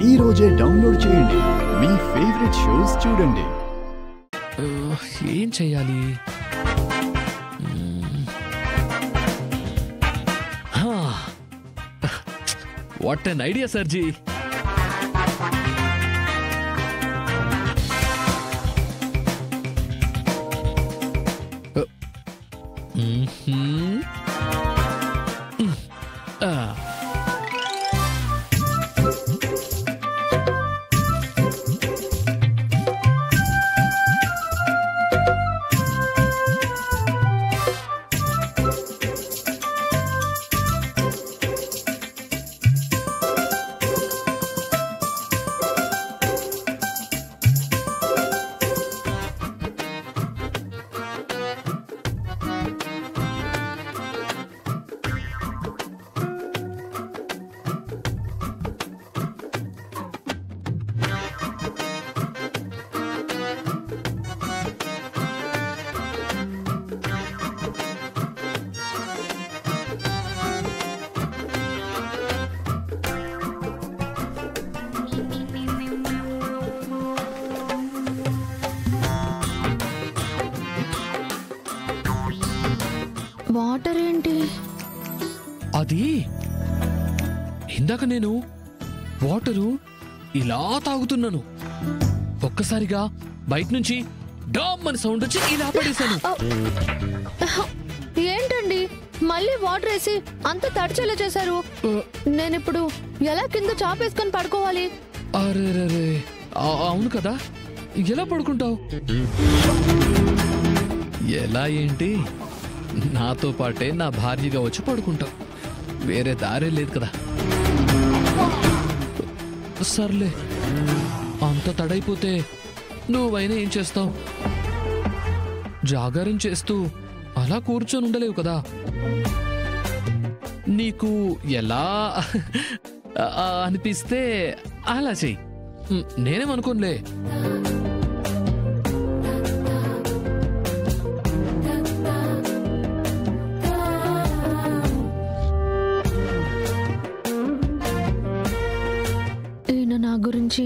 ఈ రోజే డౌన్లోడ్ చేయండి. మీ ఫేవరెట్ షోస్ చూడండి. ఏం చెయ్యాలి? What an idea సర్జీ. వాటర్ ఏంటి? అది ఇందాక నేను వాటరు ఇలా తాగుతున్నాను, ఒక్కసారిగా బయట నుంచి డామ్ అని సౌండ్ వచ్చి ఇలా పడేశాను. ఏంటండి మళ్ళీ వాటర్ వేసి అంత తడిచేలా చేశారు? నేనిప్పుడు ఎలా కింద చాపేసుకొని పడుకోవాలి? అరే అవును కదా, ఎలా పడుకుంటావు? ఎలా ఏంటి, నాతో పాటే నా భార్యగా వచ్చి పడుకుంటావు, వేరే దారే లేదు కదా. సర్లే, అంత తడైపోతే నువ్వైనా ఏం చేస్తావు? జాగారం చేస్తూ అలా కూర్చొని ఉండలేవు కదా. నీకు ఎలా అనిపిస్తే అలా చెయ్యి, నేనేమనుకోనులే. గురించి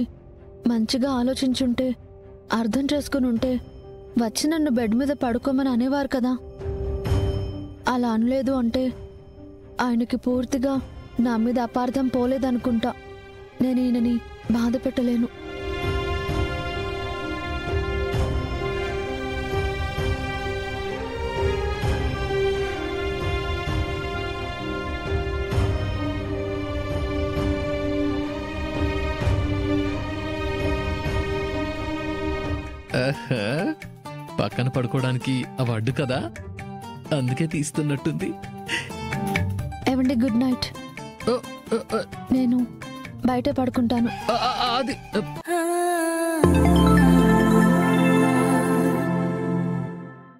మంచిగా ఆలోచించుంటే, అర్థం చేసుకుని ఉంటే వచ్చి నన్ను బెడ్ మీద పడుకోమని అనేవారు కదా. అలా అనలేదు అంటే ఆయనకి పూర్తిగా నా మీద అపార్థం పోలేదనుకుంటా. నేను ఈయనని బాధ పెట్టలేను. పక్కన పడుకోవడానికి అవి అడ్డు కదా, అందుకే తీస్తున్నట్టుంది. ఏవండి, గుడ్ నైట్. నేను బయట పడుకుంటాను. అది